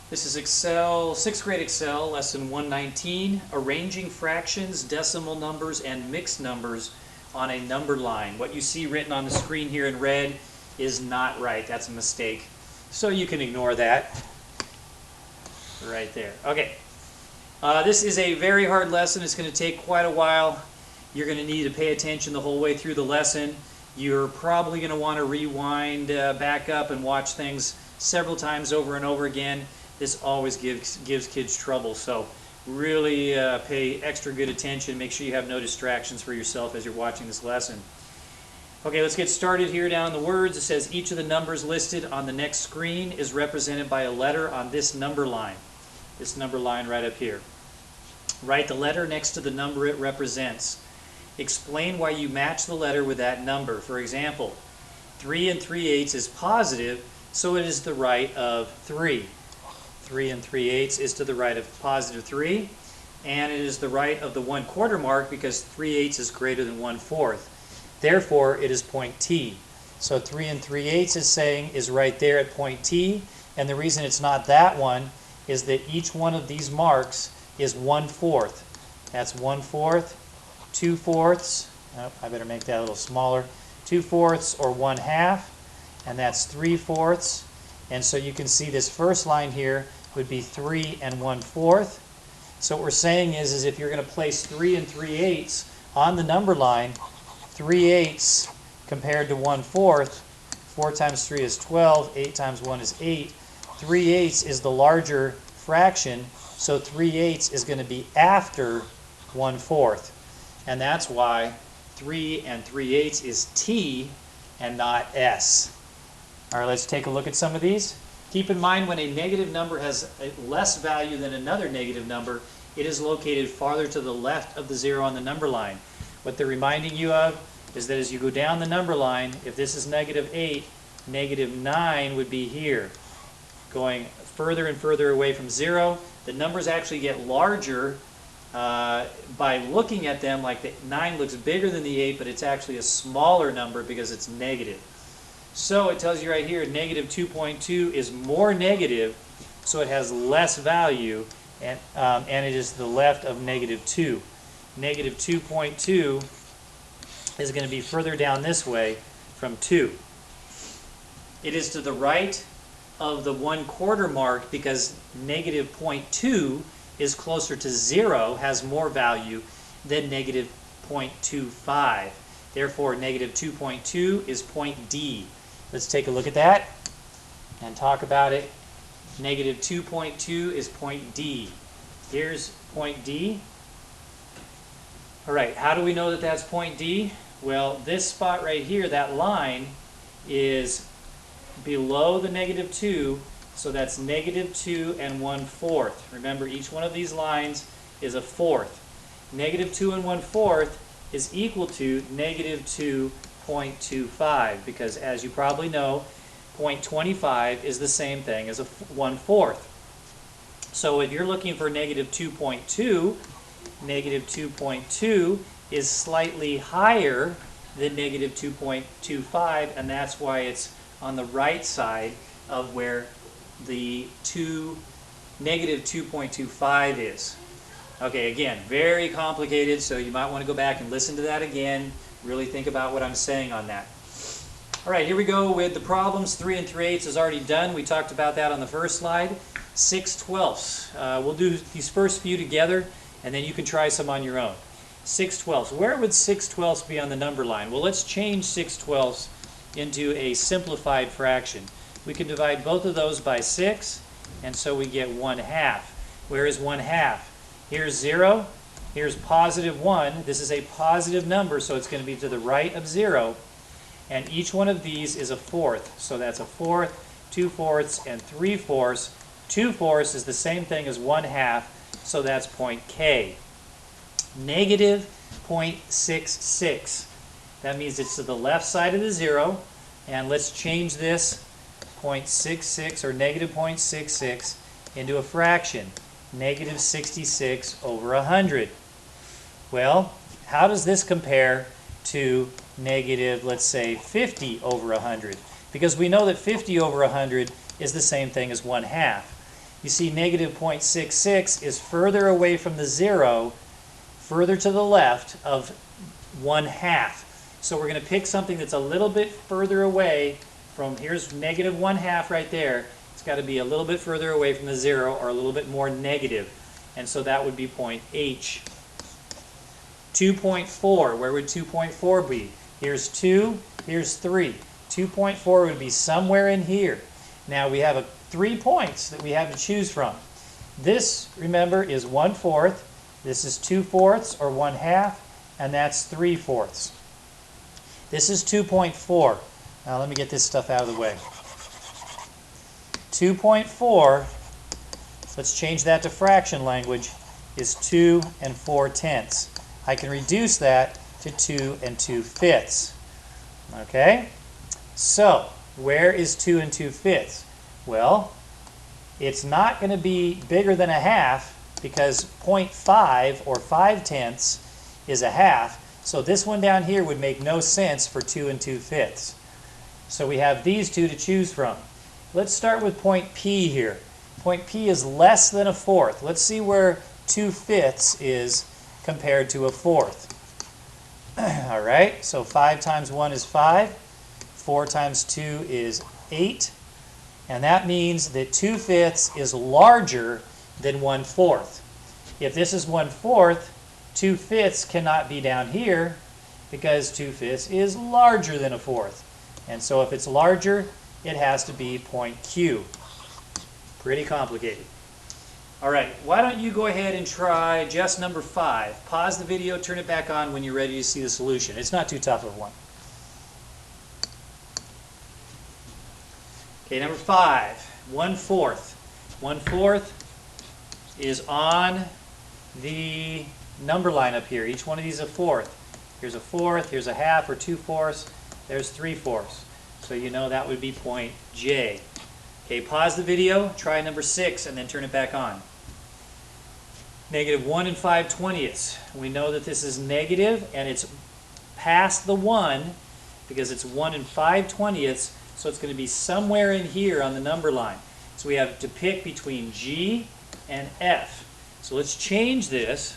This is Excel, 6th grade Excel, lesson 119, arranging fractions, decimal numbers, and mixed numbers on a number line. What you see written on the screen here in red is not right. That's a mistake. So you can ignore that right there. Okay. This is a very hard lesson. It's going to take quite a while. You're going to need to pay attention the whole way through the lesson. You're probably going to want to rewind back up and watch things several times over and over again. This always gives kids trouble, so really pay extra good attention. Make sure you have no distractions for yourself as you're watching this lesson. Okay, let's get started here down in the words. It says each of the numbers listed on the next screen is represented by a letter on this number line. This number line right up here. Write the letter next to the number it represents. Explain why you match the letter with that number. For example, 3 3/8 is positive, so it is the right of 3. 3 3/8 is to the right of positive 3, and it is the right of the 1/4 mark because 3/8 is greater than 1/4. Therefore, it is point T. So 3 3/8 is right there at point T, and the reason it's not that one is that each one of these marks is 1/4. That's 1/4, 2/4. Oh, I better make that a little smaller. 2/4 or 1/2, and that's 3/4. And so you can see this first line here would be 3 1/4. So what we're saying is if you're going to place 3 3/8 on the number line, 3/8 compared to 1/4, 4 times 3 is 12, 8 times 1 is 8. 3/8 is the larger fraction, so 3/8 is going to be after 1/4. And that's why 3 3/8 is T and not S. All right, let's take a look at some of these. Keep in mind when a negative number has a less value than another negative number, it is located farther to the left of the zero on the number line. What they're reminding you of is that as you go down the number line, if this is -8, -9 would be here. Going further and further away from zero, the numbers actually get larger by looking at them like the 9 looks bigger than the 8, but it's actually a smaller number because it's negative. So it tells you right here, -2.2 is more negative, so it has less value, and it is to the left of -2. -2.2 is going to be further down this way from 2. It is to the right of the 1/4 mark because -0.2 is closer to 0, has more value than -0.25. Therefore, -2.2 is point D. Let's take a look at that and talk about it. -2.2 is point D. Here's point D. All right, how do we know that that's point D? Well, this spot right here, that line, is below the -2, so that's -2 1/4. Remember, each one of these lines is a fourth. -2 1/4 is equal to -2.25 because, as you probably know, 0.25 is the same thing as a 1/4. So if you're looking for -2.2, -2.2 is slightly higher than -2.25, and that's why it's on the right side of where the -2.25 is. Okay, again, very complicated, so you might want to go back and listen to that again. Really think about what I'm saying on that. All right, here we go with the problems. 3 3/8 is already done. We talked about that on the first slide. 6/12. We'll do these first few together, and then you can try some on your own. 6/12. Where would 6/12 be on the number line? Well, let's change 6/12 into a simplified fraction. We can divide both of those by 6, and so we get 1/2. Where is 1/2? Here's 0. Here's +1. This is a positive number, so it's going to be to the right of 0. And each one of these is a fourth. So that's a fourth, 2/4, and 3/4. 2/4 is the same thing as 1/2, so that's point K. -0.66. That means it's to the left side of the 0. And let's change this 0.66 or -0.66 into a fraction. -66 over 100. Well, how does this compare to let's say, 50 over 100? Because we know that 50 over 100 is the same thing as 1/2. you see negative 0.66 is further away from the 0, further to the left of 1/2. So we're going to pick something that's a little bit further away from, here's negative 1/2 right there. It's got to be a little bit further away from the 0 or a little bit more negative. And so that would be point H. 2.4, where would 2.4 be? Here's 2, here's 3. 2.4 would be somewhere in here. Now we have 3 points that we have to choose from. This, remember, is 1/4. This is 2/4 or 1/2, and that's 3/4. This is 2.4. Now let me get this stuff out of the way. 2.4, let's change that to fraction language, is 2 4/10. I can reduce that to 2 2/5. Okay? So, where is 2 2/5? Well, it's not going to be bigger than 1/2 because 0.5 or 5/10 is 1/2. So this one down here would make no sense for 2 2/5. So we have these two to choose from. Let's start with point P here. Point P is less than 1/4. Let's see where 2/5 is compared to 1/4. All right, so 5 times 1 is 5. 4 times 2 is 8. And that means that 2/5 is larger than 1/4. If this is 1/4, 2/5 cannot be down here because 2/5 is larger than 1/4. And so if it's larger, it has to be point Q. Pretty complicated. All right, why don't you go ahead and try just number 5. Pause the video, turn it back on when you're ready to see the solution. It's not too tough of one. Okay, number 5, 1/4. 1/4 is on the number line up here. Each one of these is a 1/4. Here's a 1/4, here's a 1/2 or 2/4, there's 3/4. So you know that would be point J. Okay, pause the video, try number 6, and then turn it back on. Negative 1 5/20. We know that this is negative, and it's past the 1 because it's 1 5/20, so it's going to be somewhere in here on the number line. So we have to pick between G and F. So let's change this.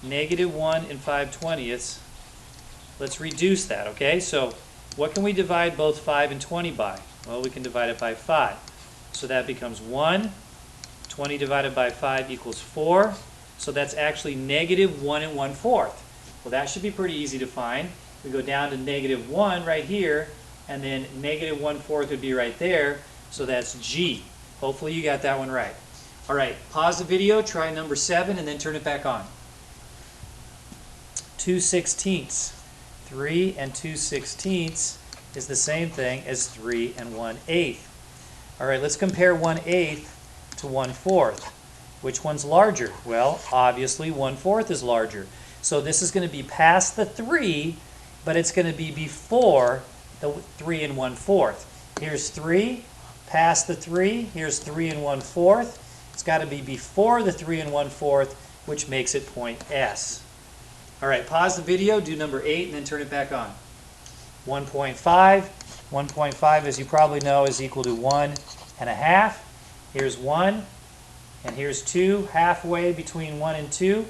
Negative 1 5/20. Let's reduce that, okay? So what can we divide both 5 and 20 by? Well, we can divide it by 5. So that becomes 1. 20 divided by 5 equals 4. So that's actually negative 1 1/4. Well, that should be pretty easy to find. We go down to negative 1 right here, and then negative 1/4 would be right there. So that's G. Hopefully you got that one right. All right, pause the video, try number 7, and then turn it back on. 2/16. 3 2/16 is the same thing as 3 1/8. All right, let's compare 1/8 to 1/4. Which one's larger? Well, obviously 1/4 is larger. So this is going to be past the 3, but it's going to be before the 3 1/4. Here's 3, past the 3, here's 3 1/4. It's got to be before the 3 1/4, which makes it point S. All right, pause the video, do number 8, and then turn it back on. 1.5. 1.5, as you probably know, is equal to 1 1/2. Here's 1, and here's 2. Halfway between 1 and 2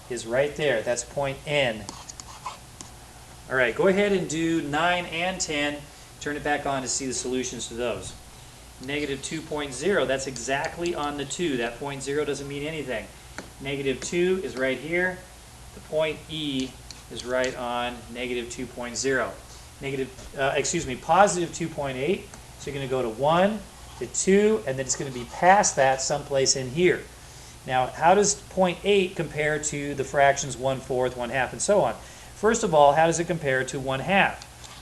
is right there. That's point N. All right, go ahead and do 9 and 10. Turn it back on to see the solutions to those. Negative 2.0, that's exactly on the 2. That point 0 doesn't mean anything. Negative 2 is right here. The point E is right on negative 2.0. Positive 2.8. So you're going to go to 1, to 2, and then it's going to be past that someplace in here. Now, how does point 8 compare to the fractions 1/4, 1/2, and so on? First of all, how does it compare to 1/2?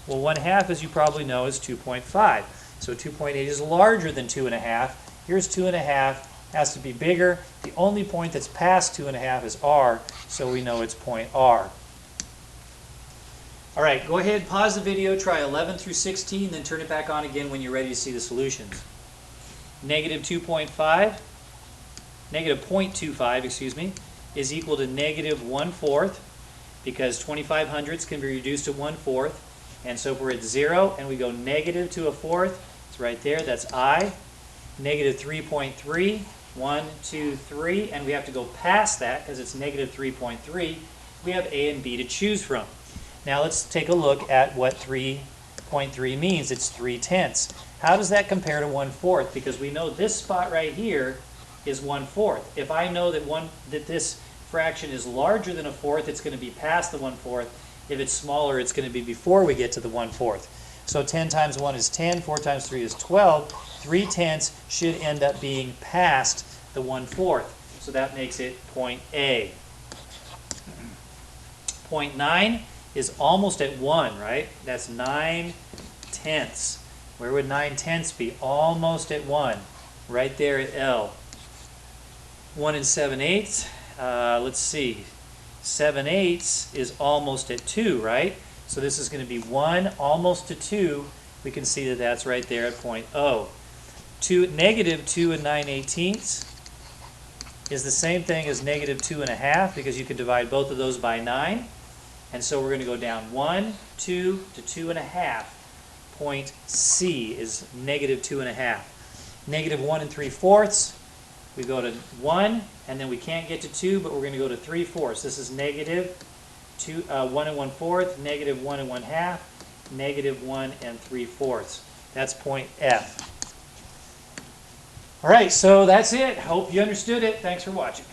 Well, 1/2, as you probably know, is 2.5. So 2.8 is larger than 2.5. Here's 2.5. Has to be bigger. The only point that's past 2.5 is R, so we know it's point R. All right, go ahead, pause the video, try 11 through 16, then turn it back on again when you're ready to see the solutions. Negative 2.5, negative 0.25, excuse me, is equal to negative 1/4, because 2500ths can be reduced to 1/4. And so if we're at 0 and we go negative to 1/4, it's right there, that's I. negative 3.3, 1, 2, 3, and we have to go past that because it's negative 3.3. We have A and B to choose from. Now let's take a look at what 3.3 means. It's 3/10. How does that compare to 1/4? Because we know this spot right here is 1/4. If I know that this fraction is larger than a fourth, it's going to be past the 1/4. If it's smaller, it's going to be before we get to the 1/4. So 10 times 1 is 10, 4 times 3 is 12. 3/10 should end up being past the 1/4. So that makes it point A. Point 9 is almost at 1, right? That's 9/10. Where would 9/10 be? Almost at 1. Right there at L. 1 and 7/8. Let's see. 7/8 is almost at 2, right? So this is going to be 1 almost to 2. We can see that that's right there at point O. Negative 2 and 9/18 is the same thing as negative 2 1/2 because you can divide both of those by 9. And so we're going to go down 1, 2 to 2 1/2. Point C is negative 2 1/2. Negative 1 3/4. We go to 1, and then we can't get to 2, but we're going to go to 3/4. This is negative 1 1/4, negative 1 1/2, negative 1 3/4. That's point F. All right, so that's it. Hope you understood it. Thanks for watching.